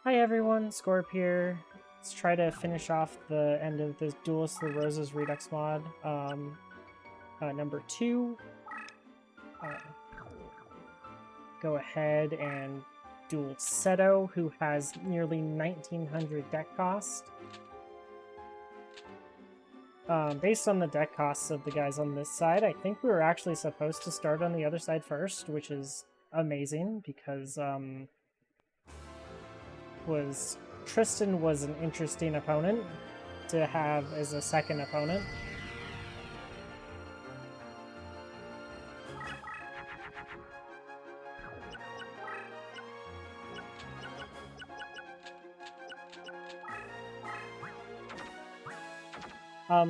Hi everyone, Scorp here. Let's try to finish off the end of this Duelist the Roses Redux mod. Number 2. Go ahead and duel Seto, who has nearly 1900 deck cost. Based on the deck costs of the guys on this side, I think we were actually supposed to start on the other side first, which is amazing because Tristan was an interesting opponent to have as a second opponent.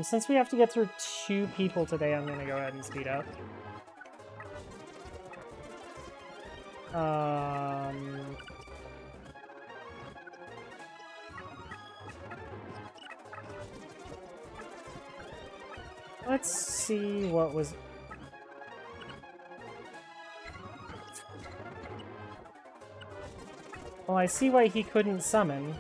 Since we have to get through 2 people today, I'm going to go ahead and speed up. Let's see what was... Well, I see why he couldn't summon.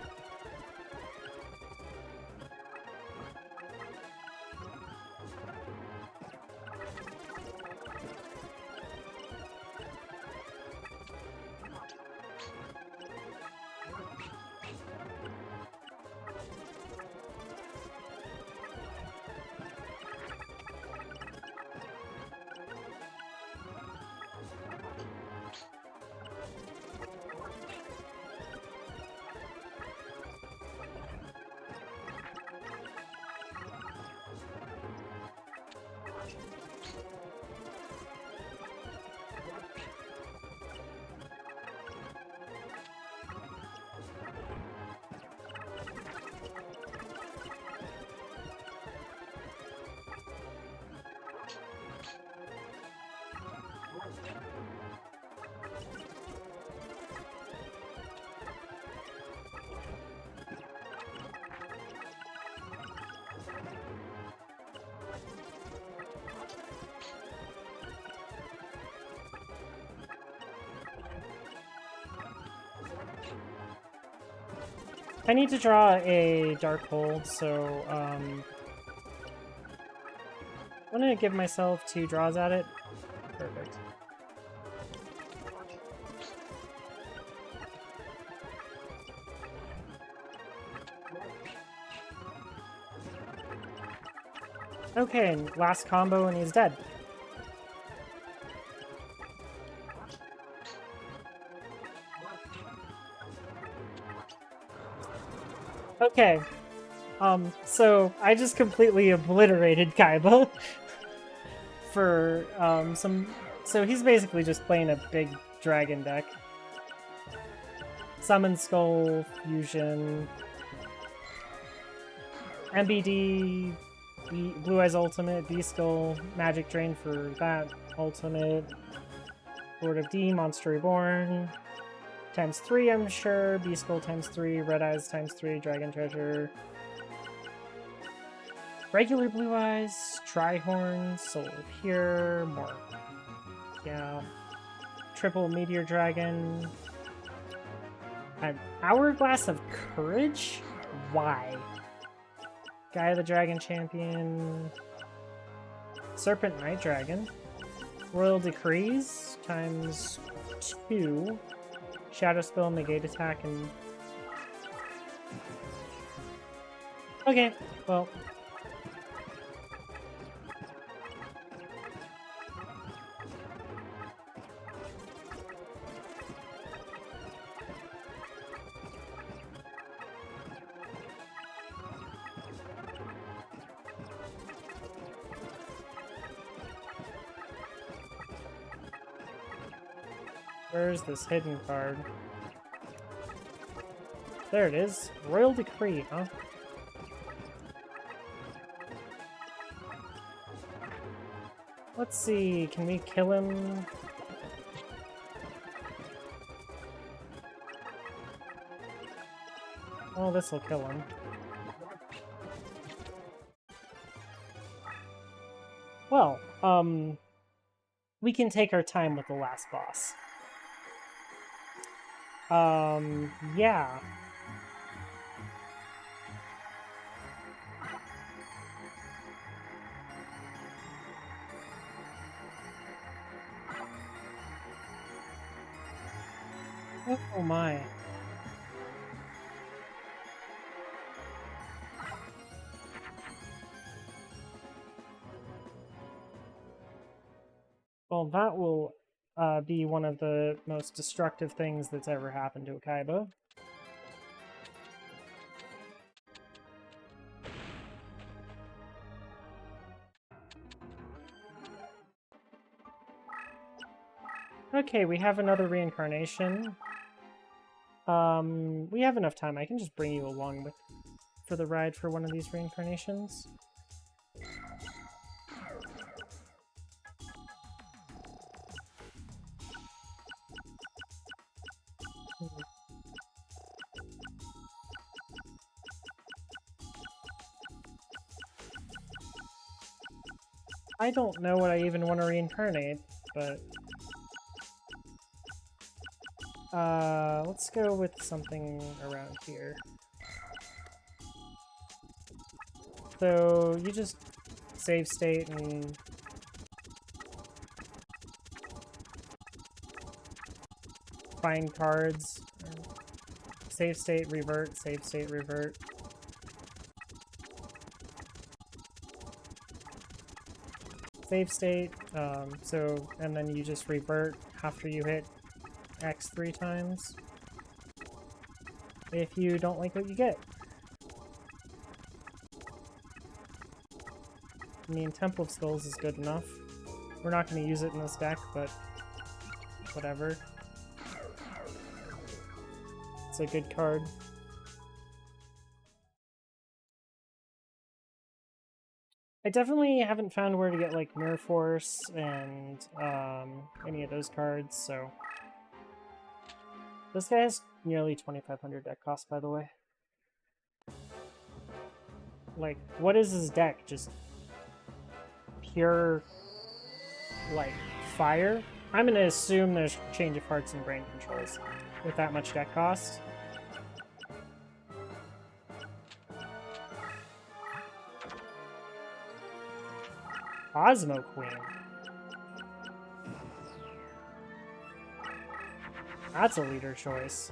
I need to draw a Dark Hole, so I'm going to give myself 2 draws at it. Perfect. Okay, last combo and he's dead. Okay. So I just completely obliterated Kaiba for some... So he's basically just playing a big dragon deck. Summon Skull, Fusion, MBD, Blue Eyes Ultimate, B-Skull, Magic Drain for that Ultimate, Lord of D, Monster Reborn, times 3 I'm sure, B-Skull times 3, Red Eyes times 3, Dragon Treasure, regular Blue Eyes, Trihorn, Solar Pure, more, yeah, triple Meteor Dragon, an Hourglass of Courage? Why? Guy of the Dragon Champion, Serpent Night Dragon, Royal Decrees times 2, Shadow Spell, Negate Attack, and... Okay, well... Where's this hidden card? There it is. Royal Decree, huh? Let's see, can we kill him? Oh, this'll kill him. Well, we can take our time with the last boss. Yeah. Oh my. Well, that will be one of the most destructive things that's ever happened to a Kaiba. Okay, we have another reincarnation. We have enough time. I can just bring you along for the ride for one of these reincarnations. I don't know what I even want to reincarnate, but... let's go with something around here. So, you just save state and... find cards. Save state, revert, save state, revert. Save state, and then you just revert after you hit X 3 times. If you don't like what you get. I mean, Temple of Skulls is good enough. We're not going to use it in this deck, but whatever. It's a good card. I definitely haven't found where to get, like, Mirror Force and any of those cards, so... This guy has nearly 2,500 deck cost, by the way. Like, what is his deck? Just pure, like, fire? I'm gonna assume there's Change of Hearts and Brain Controls with that much deck cost. Osmo Queen. That's a leader choice.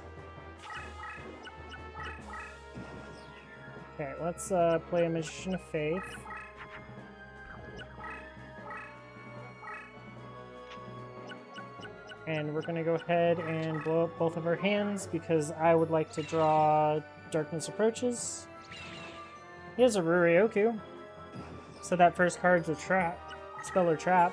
Okay, let's play a Magician of Faith. And we're gonna go ahead and blow up both of our hands because I would like to draw Darkness Approaches. He has a Rurioku. So that first card's a trap. Spell or trap.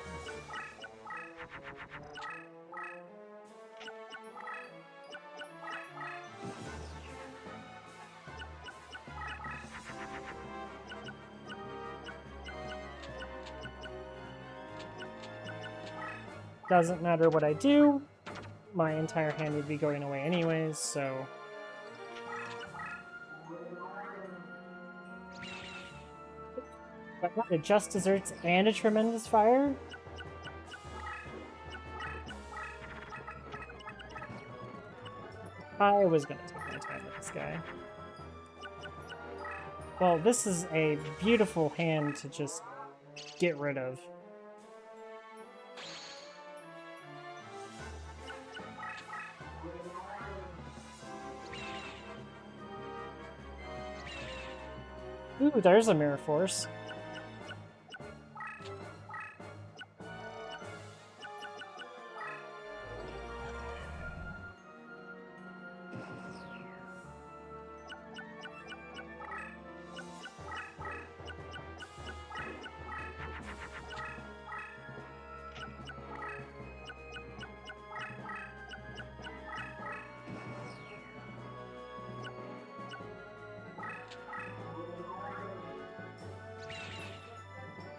Doesn't matter what I do, my entire hand would be going away anyways, so... But what, a Just Desserts and a Tremendous Fire? I was gonna take my time with this guy. Well, this is a beautiful hand to just get rid of. Ooh, there's a Mirror Force.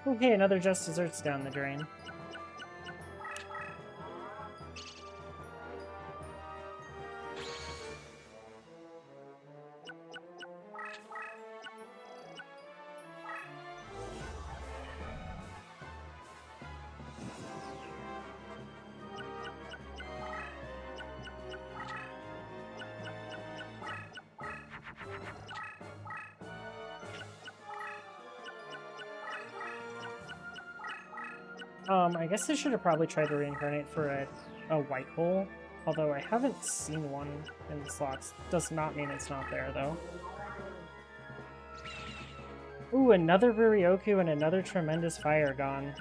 Okay, another Just Desserts down the drain. I guess I should have probably tried to reincarnate for a white hole. Although I haven't seen one in the slots. Does not mean it's not there, though. Ooh, another Rurioku and another Tremendous Fire gone.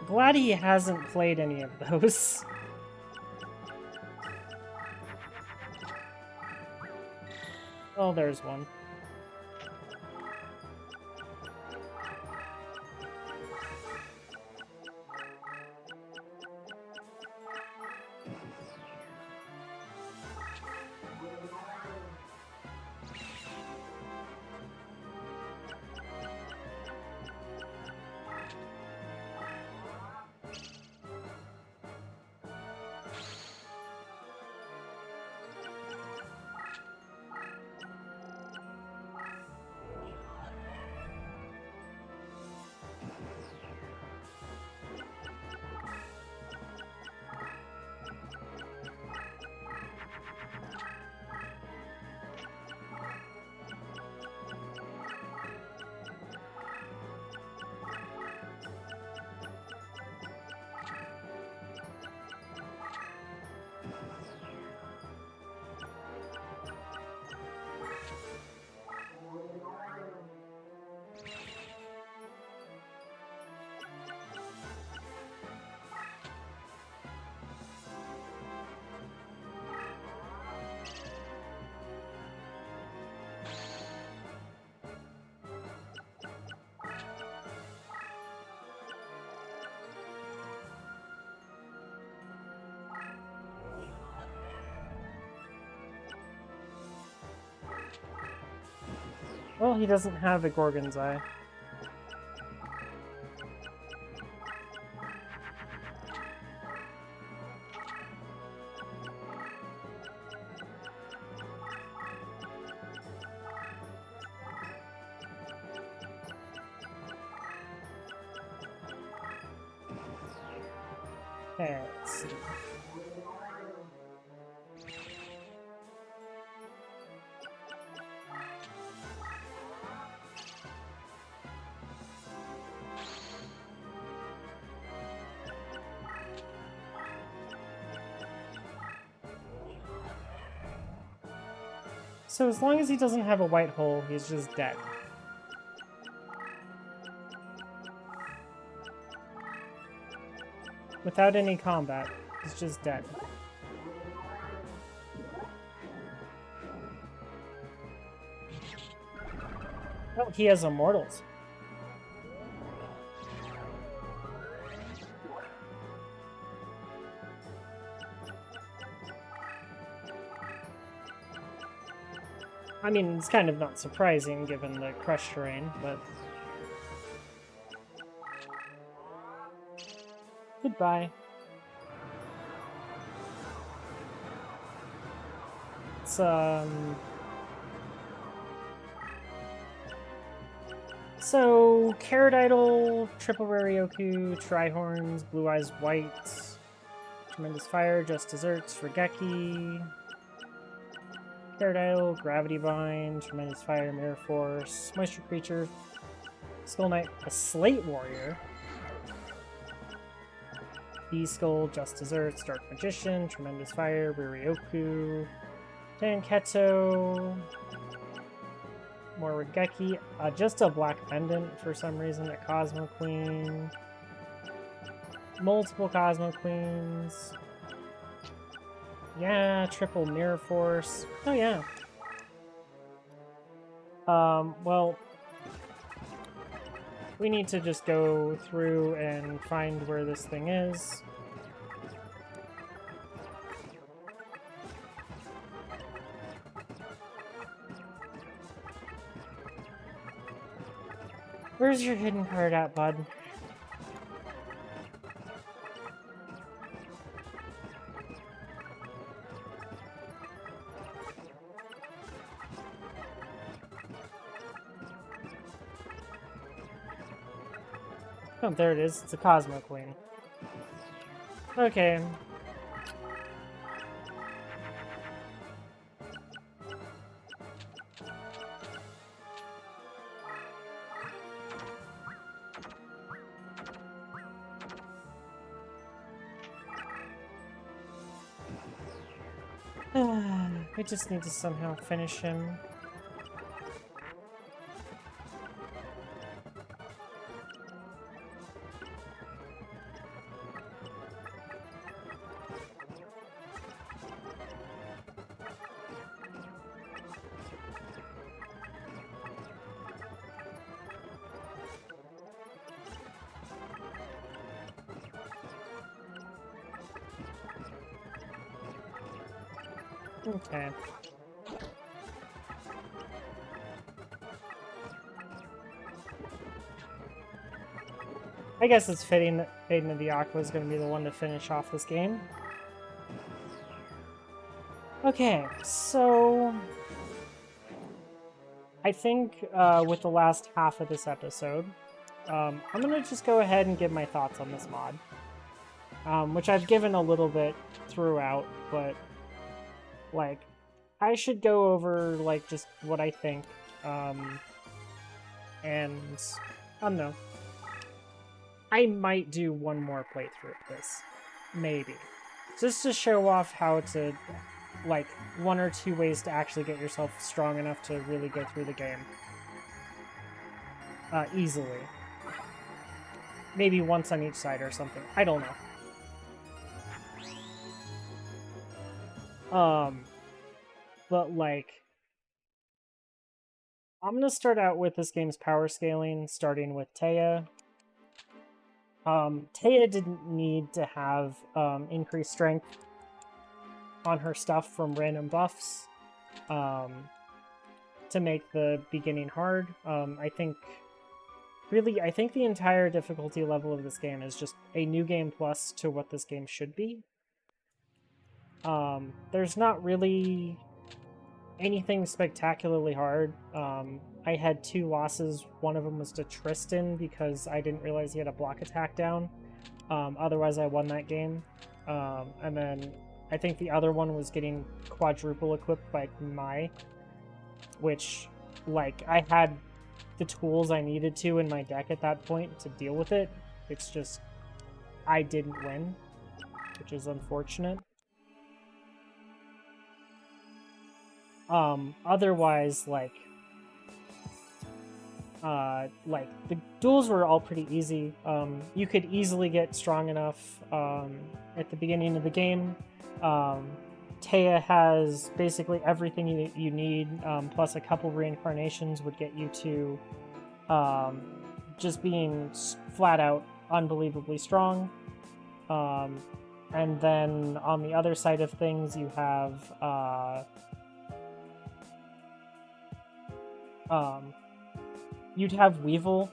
Glad he hasn't played any of those. Oh, there's one. Well, he doesn't have a Gorgon's Eye. Okay, let's see. So as long as he doesn't have a white hole, he's just dead. Without any combat, he's just dead. Oh, he has Immortals. I mean, it's kind of not surprising given the crush terrain, but... Goodbye. It's, So, Carrot Idol, Triple Rarioku, Trihorns, Blue Eyes White, Tremendous Fire, Just Desserts, Regeki, Carrot Idol, Gravity Bind, Tremendous Fire, Mirror Force, Moisture Creature, Skull Knight, a Slate Warrior, B-Skull, Just Desserts, Dark Magician, Tremendous Fire, Rurioku, Tenketo, more Regeki, just a Black Pendant for some reason, a Cosmo Queen, multiple Cosmo Queens, yeah, triple Mirror Force, oh yeah. Well, we need to just go through and find where this thing is. Where's your hidden card at, bud? Oh, there it is. It's a Cosmo Queen. Okay. I just need to somehow finish him. Okay. I guess it's fitting that Maiden of the Aqua is going to be the one to finish off this game. Okay, so I think with the last half of this episode, I'm going to just go ahead and give my thoughts on this mod, which I've given a little bit throughout, but like I should go over like just what I think, and I don't know. I might do one more playthrough of this, maybe, just to show off how to, like, one or two ways to actually get yourself strong enough to really go through the game easily. Maybe once on each side or something. I don't know. But like, I'm gonna start out with this game's power scaling, starting with Taya. Taya didn't need to have increased strength on her stuff from random buffs to make the beginning hard. I think the entire difficulty level of this game is just a new game plus to what this game should be. There's not really anything spectacularly hard. I had 2 losses. One of them was to Tristan because I didn't realize he had a block attack down. Otherwise, I won that game. And then I think the other one was getting quadruple equipped by Mai, which, like, I had the tools I needed to in my deck at that point to deal with it. It's just I didn't win, which is unfortunate. Otherwise, like the duels were all pretty easy. You could easily get strong enough at the beginning of the game. Taya has basically everything you need, plus a couple reincarnations would get you to just being flat out unbelievably strong. And then on the other side of things, you have you'd have Weevil.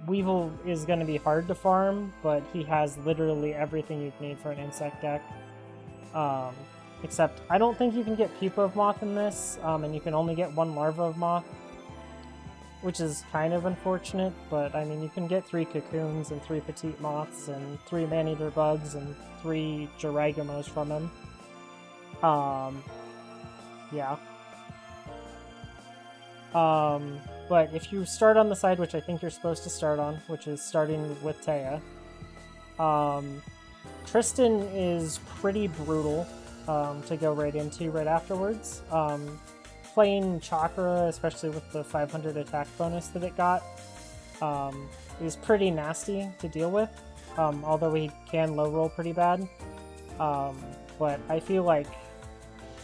Weevil is going to be hard to farm, but he has literally everything you'd need for an insect deck. Except I don't think you can get Pupa of Moth in this, and you can only get 1 Larva of Moth, which is kind of unfortunate, but I mean, you can get 3 Cocoons and 3 Petite Moths and 3 Maneater Bugs and 3 Giragamos from him. Yeah. But if you start on the side, which I think you're supposed to start on, which is starting with Taya, Tristan is pretty brutal to go right into right afterwards. Playing Chakra, especially with the 500 attack bonus that it got, is pretty nasty to deal with, although he can low roll pretty bad. But I feel like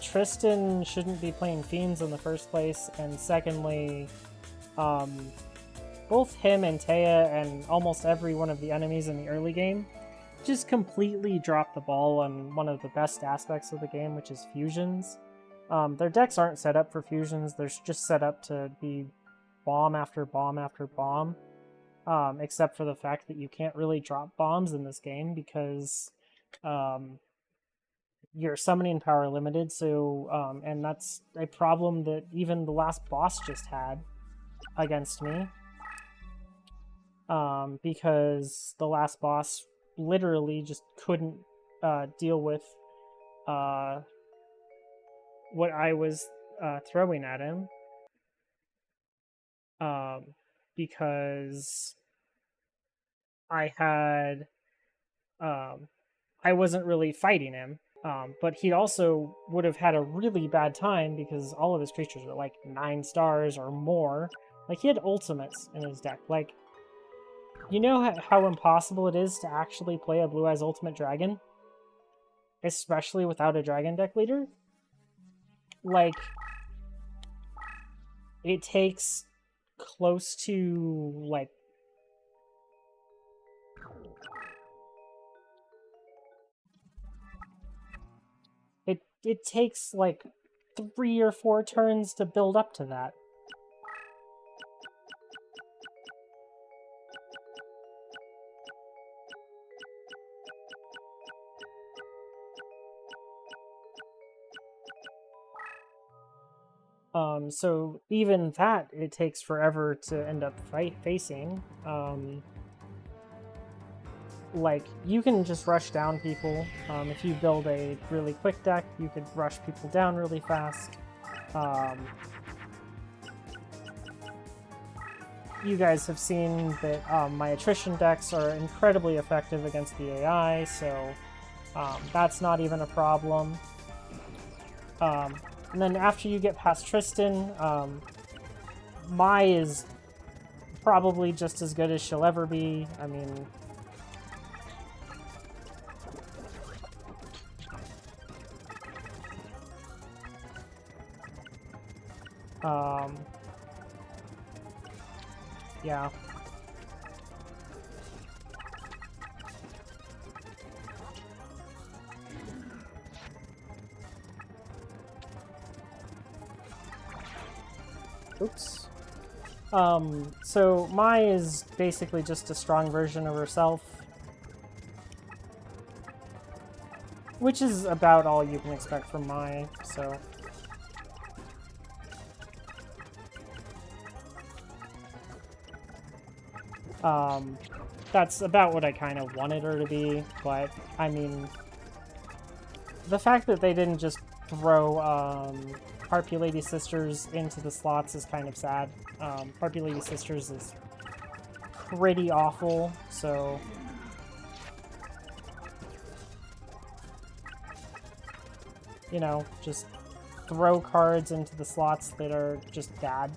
Tristan shouldn't be playing Fiends in the first place, and secondly, both him and Taya and almost every one of the enemies in the early game just completely dropped the ball on one of the best aspects of the game, which is fusions. Their decks aren't set up for fusions, they're just set up to be bomb after bomb after bomb, except for the fact that you can't really drop bombs in this game because you're summoning power limited, so and that's a problem that even the last boss just had against me, because the last boss literally just couldn't deal with what I was throwing at him, because I had I wasn't really fighting him. But he also would have had a really bad time because all of his creatures are like 9 stars or more. Like, he had ultimates in his deck. Like, you know how impossible it is to actually play a Blue Eyes Ultimate Dragon? Especially without a Dragon deck leader? Like, it takes close to, like, it takes, like, 3 or 4 turns to build up to that. So even that, it takes forever to end up facing. Like, you can just rush down people. If you build a really quick deck, you could rush people down really fast. You guys have seen that my attrition decks are incredibly effective against the AI, so that's not even a problem. And then after you get past Tristan, Mai is probably just as good as she'll ever be. I mean, yeah. Oops. So Mai is basically just a strong version of herself, which is about all you can expect from Mai, so... That's about what I kind of wanted her to be, but, I mean... The fact that they didn't just throw, Harpy Lady Sisters into the slots is kind of sad. Harpy Lady Sisters is pretty awful, so... You know, just throw cards into the slots that are just bad.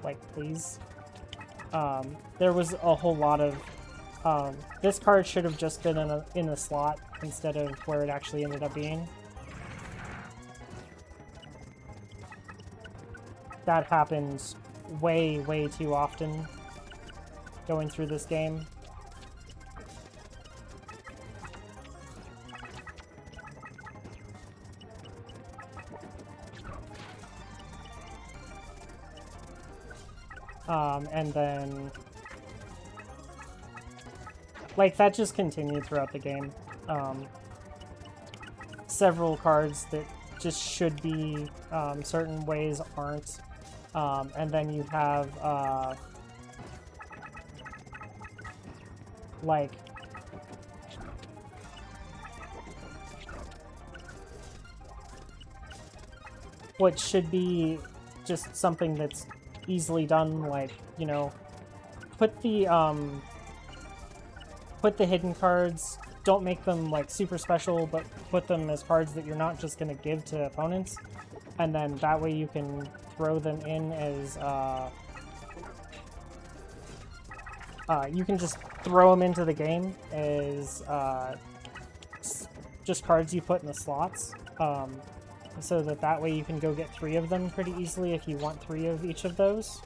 Like, please. There was a whole lot of... this card should have just been in the slot instead of where it actually ended up being. That happens way, way too often going through this game. And then... Like, that just continued throughout the game. Several cards that just should be certain ways aren't. And then you have, like... what should be just something that's easily done, like, you know, put the hidden cards, don't make them, like, super special, but put them as cards that you're not just going to give to opponents, and then that way you can throw them in as, you can just throw them into the game as, just cards you put in the slots, so that way you can go get 3 of them pretty easily if you want 3 of each of those.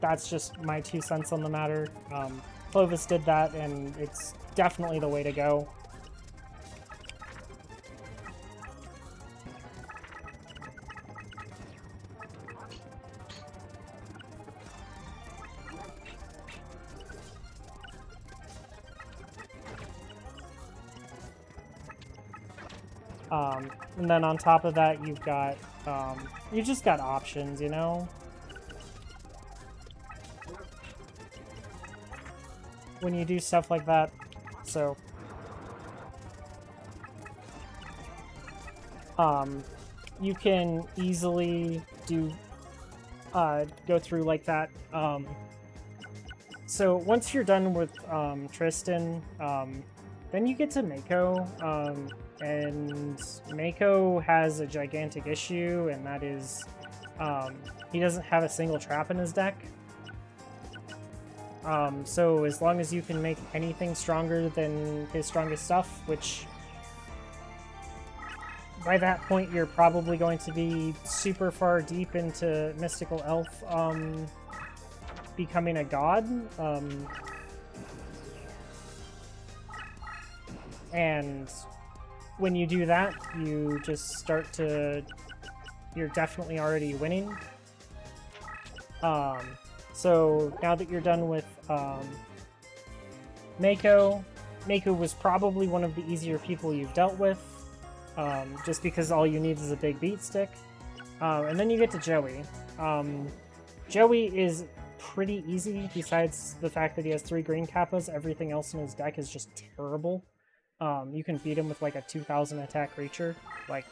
That's just my 2 cents on the matter. Clovis did that, and it's definitely the way to go. And then on top of that, you've got, you just got options, you know? When you do stuff like that, so... you can easily go through like that. So once you're done with Tristan, then you get to Mako, and Mako has a gigantic issue, and that is he doesn't have a single trap in his deck. So as long as you can make anything stronger than his strongest stuff, which by that point you're probably going to be super far deep into Mystical Elf becoming a god. And when you do that, you just start to... You're definitely already winning. So now that you're done with Mako, Mako was probably one of the easier people you've dealt with, just because all you need is a big beat stick. And then you get to Joey. Joey is pretty easy, besides the fact that he has 3 green kappas. Everything else in his deck is just terrible. You can beat him with like a 2000 attack creature. Like,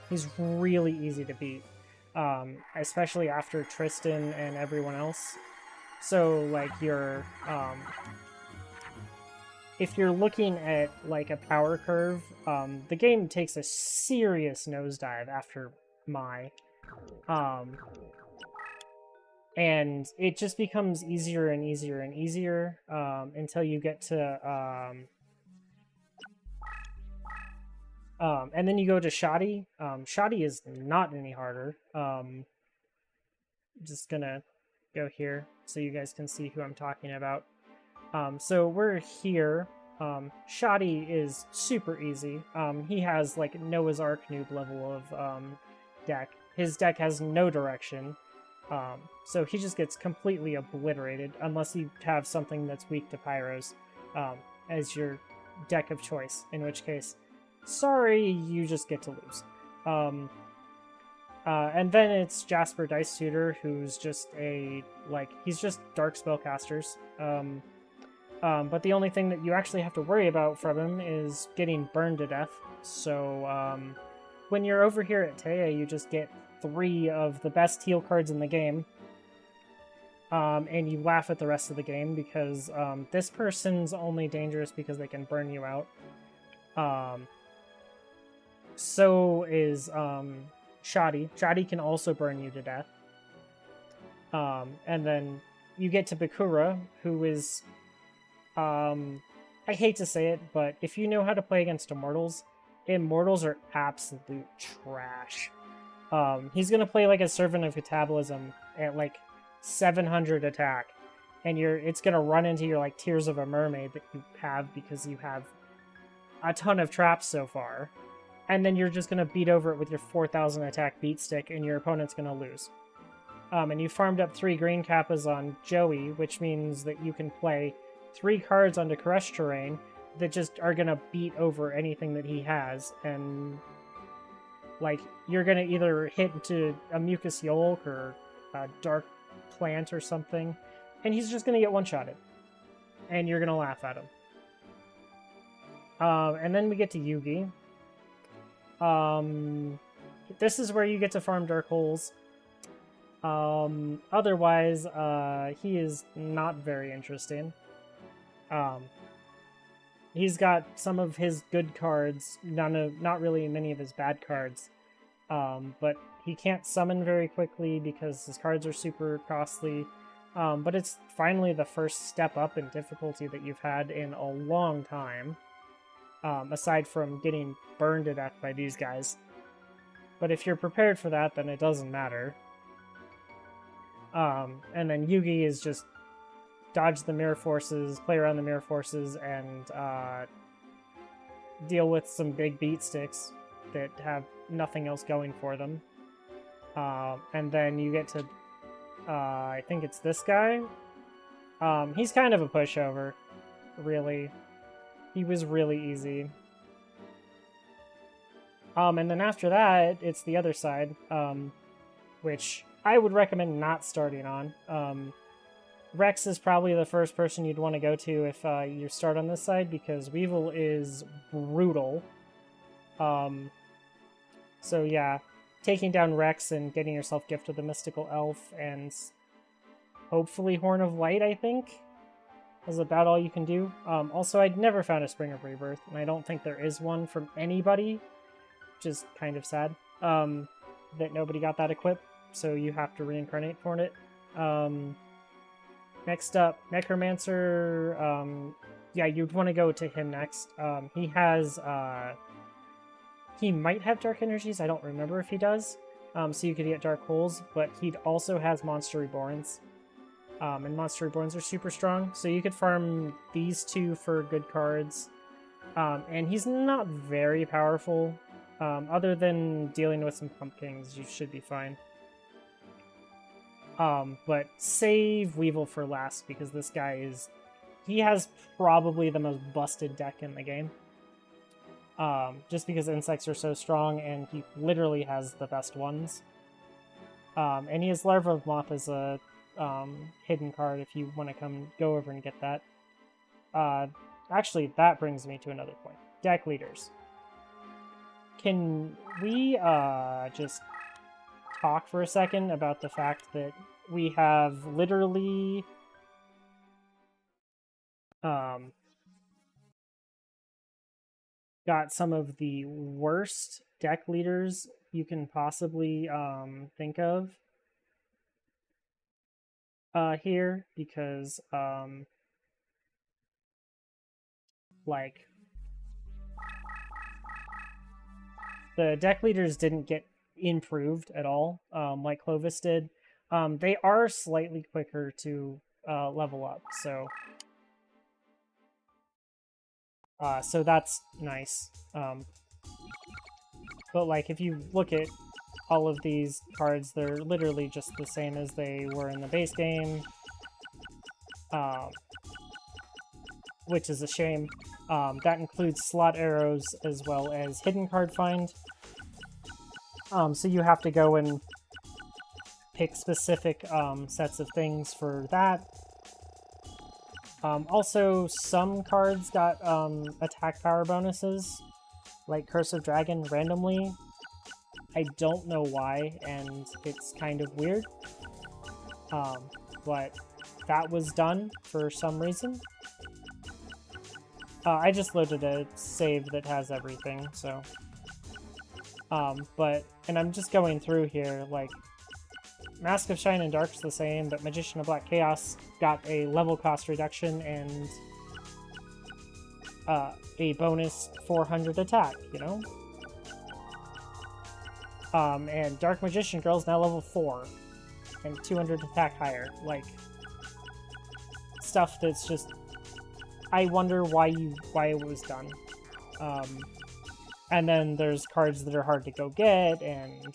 he's really easy to beat. Especially after Tristan and everyone else. So, like, if you're looking at, like, a power curve, the game takes a serious nosedive after Mai. And it just becomes easier and easier and easier, until you get to, and then you go to Shoddy. Shoddy is not any harder. Just gonna go here so you guys can see who I'm talking about. So we're here. Shoddy is super easy. He has like Noah's Ark noob level of deck. His deck has no direction. So he just gets completely obliterated unless you have something that's weak to Pyros as your deck of choice, in which case, sorry, you just get to lose. And then it's Jasper Dice Tutor, who's just he's just dark spellcasters. But the only thing that you actually have to worry about from him is getting burned to death. So when you're over here at Taya, you just get 3 of the best heal cards in the game. And you laugh at the rest of the game because this person's only dangerous because they can burn you out. So is Shoddy. Shoddy can also burn you to death. And then you get to Bakura, who is... I hate to say it, but if you know how to play against Immortals, Immortals are absolute trash. He's gonna play like a Servant of Catabolism at like 700 attack, and it's gonna run into your like Tears of a Mermaid that you have because you have a ton of traps so far, and then you're just gonna beat over it with your 4000 attack beat stick, and your opponent's gonna lose. And you farmed up 3 green kappas on Joey, which means that you can play 3 cards onto Koresh terrain that just are gonna beat over anything that he has, and like you're gonna either hit into a Mucus Yolk or a Dark Plant or something, and he's just gonna get one-shotted, and you're gonna laugh at him. And then we get to Yugi. This is where you get to farm Dark Holes. Otherwise, he is not very interesting. He's got some of his good cards, not really many of his bad cards. But he can't summon very quickly because his cards are super costly. But it's finally the first step up in difficulty that you've had in a long time. Aside from getting burned to death by these guys. But if you're prepared for that, then it doesn't matter. And then Yugi is just dodge the mirror forces, play around the mirror forces, and deal with some big beat sticks that have nothing else going for them. And then you get to, I think it's this guy. He's kind of a pushover, really. He was really easy. And then after that, it's the other side, which I would recommend not starting on. Rex is probably the first person you'd want to go to if you start on this side, because Weevil is brutal. So yeah, taking down Rex and getting yourself Gift of the Mystical Elf and hopefully Horn of Light, I think, is about all you can do. Also, I'd never found a Spring of Rebirth, and I don't think there is one from anybody, which is kind of sad, that nobody got that equip, so you have to reincarnate for it. Next up, Necromancer. Yeah, you'd want to go to him next. He has... he might have Dark Energies, I don't remember if he does, so you could get Dark Holes, but he also has Monster Reborns. And Monster Reborns are super strong, so you could farm these two for good cards. And he's not very powerful. Other than dealing with some pumpkins, you should be fine. But save Weevil for last, because this guy is... he has probably the most busted deck in the game. Just because insects are so strong, and he literally has the best ones. And he has Larva of Moth as a hidden card if you want to go over and get that. Actually, that brings me to another point. Deck leaders. Can we just talk for a second about the fact that we have literally got some of the worst deck leaders you can possibly think of here, because like the deck leaders didn't get improved at all, like Clovis did. They are slightly quicker to level up, so so that's nice. But like, if you look at all of these cards, they're literally just the same as they were in the base game, which is a shame. That includes slot arrows as well as hidden card find. So you have to go and pick specific sets of things for that. Also, some cards got attack power bonuses, like Curse of Dragon, randomly. I don't know why, and it's kind of weird. But that was done for some reason. I just loaded a save that has everything, so... and I'm just going through here, like, Mask of Shine and Dark's the same, but Magician of Black Chaos got a level cost reduction and a bonus 400 attack, you know? And Dark Magician Girl's now level 4 and 200 attack higher. Like, stuff that's just... I wonder why it was done. And then there's cards that are hard to go get, and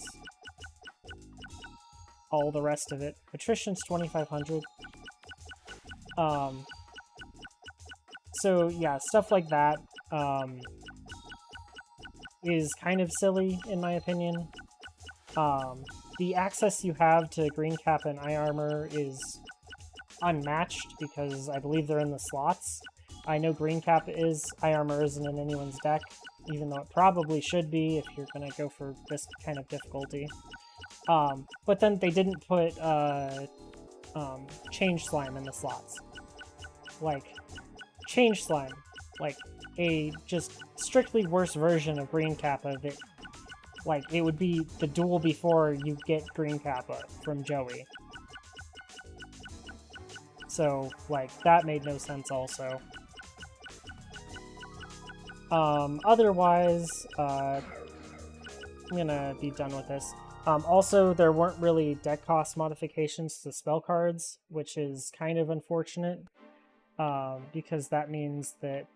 all the rest of it. Attrition's 2,500. So yeah, stuff like that is kind of silly, in my opinion. The access you have to Green Cap and Eye Armor is unmatched, because I believe they're in the slots. I know Green Cap is, Eye Armor isn't in anyone's deck, even though it probably should be if you're going to go for this kind of difficulty. But then they didn't put Change Slime in the slots. Like, Change Slime, like a just strictly worse version of Green Kappa that, like, it would be the duel before you get Green Kappa from Joey. So, like, that made no sense also. Otherwise, I'm gonna be done with this. Also, there weren't really deck cost modifications to spell cards, which is kind of unfortunate, because that means that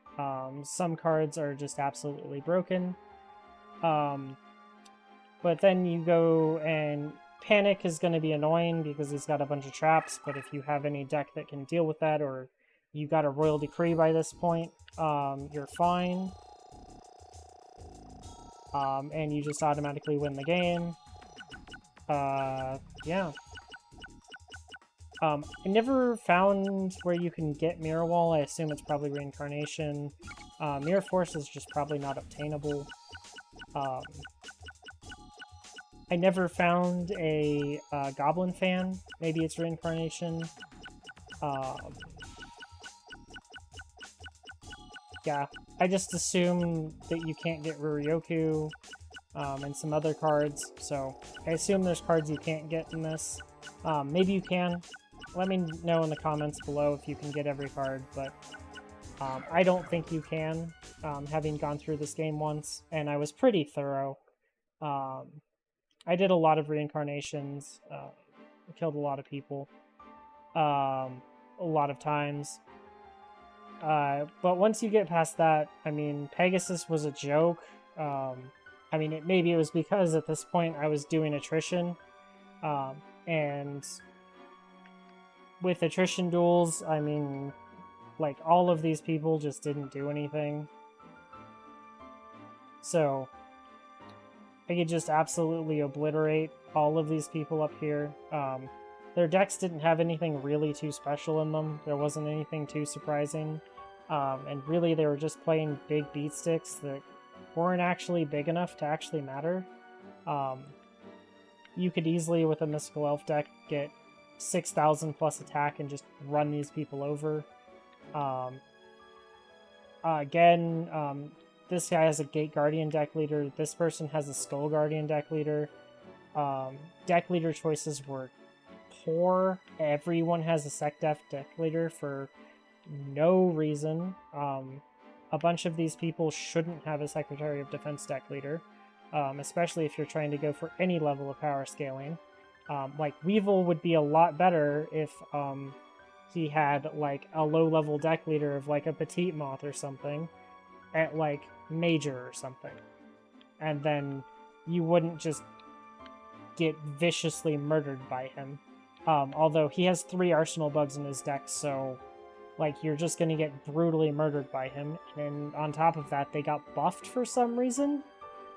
some cards are just absolutely broken. But then you go and Panic is going to be annoying because he's got a bunch of traps, but if you have any deck that can deal with that, or you got a Royal Decree by this point, you're fine. And you just automatically win the game. Yeah. I never found where you can get Mirror Wall. I assume it's probably Reincarnation. Mirror Force is just probably not obtainable. I never found a Goblin fan. Maybe it's reincarnation. Yeah, I just assume that you can't get Ruryoku and some other cards, so I assume there's cards you can't get in this. Maybe you can. Let me know in the comments below if you can get every card, but I don't think you can, having gone through this game once, and I was pretty thorough. I did a lot of reincarnations, killed a lot of people, a lot of times. But once you get past that, I mean, Pegasus was a joke. I mean, maybe it was because at this point I was doing attrition, and with attrition duels, I mean, like, all of these people just didn't do anything. So I could just absolutely obliterate all of these people up here. Their decks didn't have anything really too special in them. There wasn't anything too surprising. And really, they were just playing big beat sticks that weren't actually big enough to actually matter. You could easily, with a Mystical Elf deck, get 6,000 plus attack and just run these people over. Again, this guy has a Gate Guardian deck leader. This person has a Skull Guardian deck leader. Deck leader choices were poor. Everyone has a SecDef deck leader for no reason. A bunch of these people shouldn't have a Secretary of Defense deck leader, especially if you're trying to go for any level of power scaling. Like, Weevil would be a lot better if he had, like, a low-level deck leader of, like, a Petite Moth or something at, like, Major or something. And then you wouldn't just get viciously murdered by him. Although he has 3 Arsenal Bugs in his deck, so, like, you're just gonna get brutally murdered by him. And on top of that, they got buffed for some reason.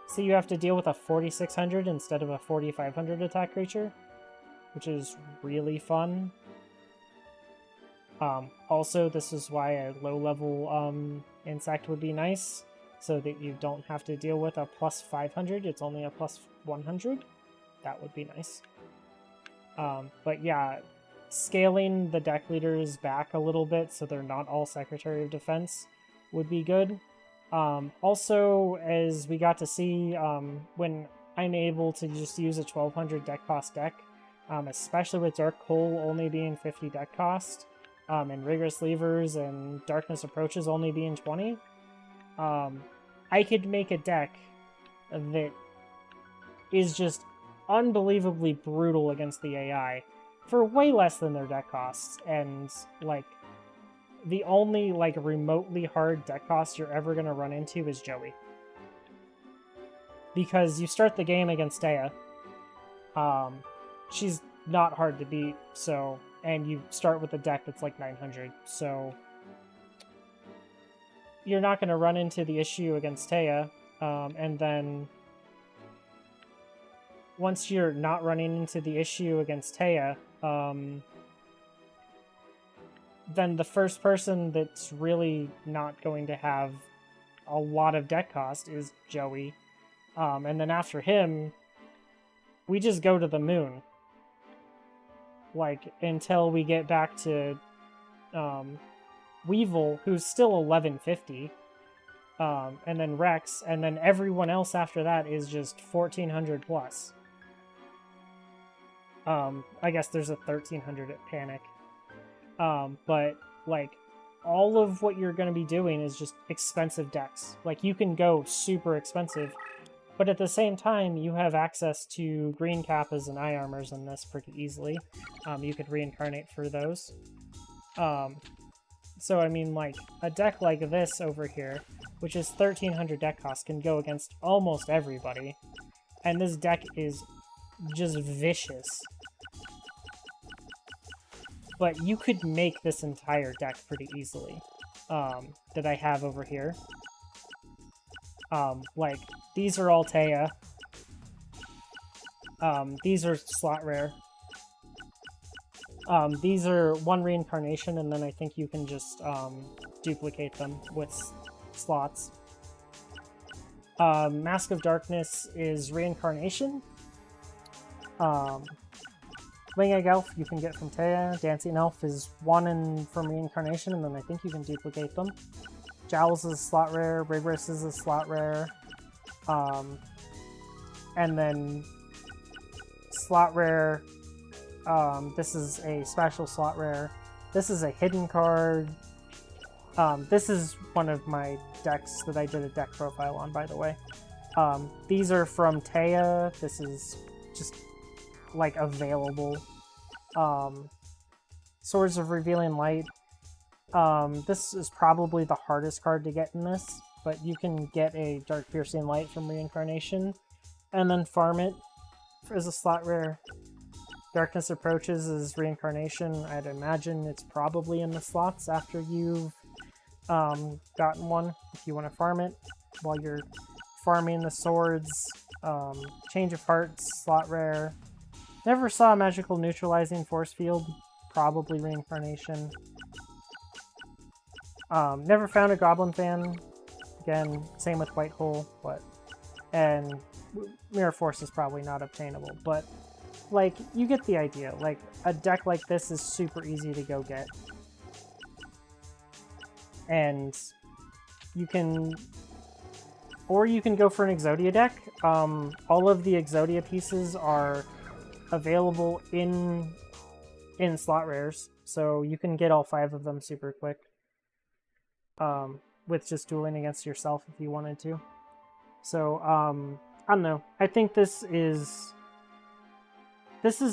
So you have to deal with a 4,600 instead of a 4,500 attack creature, which is really fun. Also, this is why a low-level insect would be nice, so that you don't have to deal with a plus 500, it's only a plus 100. That would be nice. But yeah, scaling the deck leaders back a little bit so they're not all Secretary of Defense would be good. Also, as we got to see, when I'm able to just use a 1200 deck cost deck, especially with Dark Hole only being 50 deck cost, and Rigorous Levers and Darkness Approaches only being 20, I could make a deck that is just unbelievably brutal against the AI for way less than their deck costs, and, like, the only, like, remotely hard deck cost you're ever going to run into is Joey. Because you start the game against Dea. She's not hard to beat, so... And you start with a deck that's like 900, so... You're not going to run into the issue against Taya, and then... Once you're not running into the issue against Taya, then the first person that's really not going to have a lot of deck cost is Joey. And then after him, we just go to the moon. Like, until we get back to Weevil, who's still 1150, and then Rex, and then everyone else after that is just 1400 plus. I guess there's a 1300 at Panic. But, like, all of what you're going to be doing is just expensive decks. Like, you can go super expensive, but at the same time, you have access to green Kappas and eye armors in this pretty easily. You could reincarnate for those. So, I mean, like, a deck like this over here, which is 1300 deck cost, can go against almost everybody. And this deck is just vicious. But you could make this entire deck pretty easily, that I have over here. Like, these are all Taya. These are slot rare. These are one reincarnation, and then I think you can just duplicate them with slots. Mask of Darkness is reincarnation. Wing Egg Elf you can get from Taya. Dancing Elf is 1 from Reincarnation, and then I think you can duplicate them. Jowls is a slot rare. Rigorous is a slot rare. And then slot rare. This is a special slot rare. This is a hidden card. This is one of my decks that I did a deck profile on, by the way. These are from Taya. This is just like available. Swords of Revealing Light. This is probably the hardest card to get in this, but you can get a Dark Piercing Light from Reincarnation and then farm it as a slot rare. Darkness Approaches is Reincarnation. I'd imagine it's probably in the slots after you've gotten one if you want to farm it while you're farming the swords. Change of Hearts, slot rare. Never saw a magical neutralizing force field, probably Reincarnation. Never found a Goblin Fan. Again, same with White Hole, and Mirror Force is probably not obtainable, but like, you get the idea. Like, a deck like this is super easy to go get. And you can go for an Exodia deck. All of the Exodia pieces are available in slot rares, so you can get all 5 of them super quick. With just dueling against yourself if you wanted to. So, I don't know. I think this is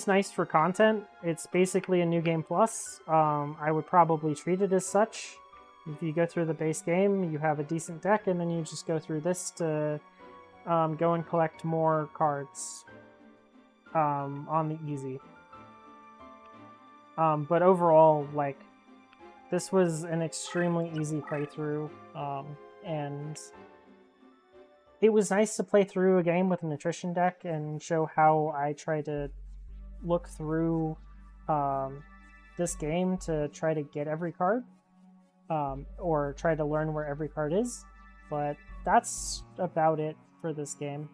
nice for content. It's basically a new game plus. I would probably treat it as such. If you go through the base game, you have a decent deck, and then you just go through this to go and collect more cards on the easy. But overall, like, this was an extremely easy playthrough, and it was nice to play through a game with an attrition deck and show how I try to look through this game to try to get every card, or try to learn where every card is. But that's about it for this game.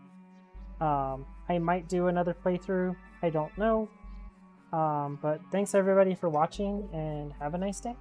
I might do another playthrough, I don't know. But thanks everybody for watching, and have a nice day.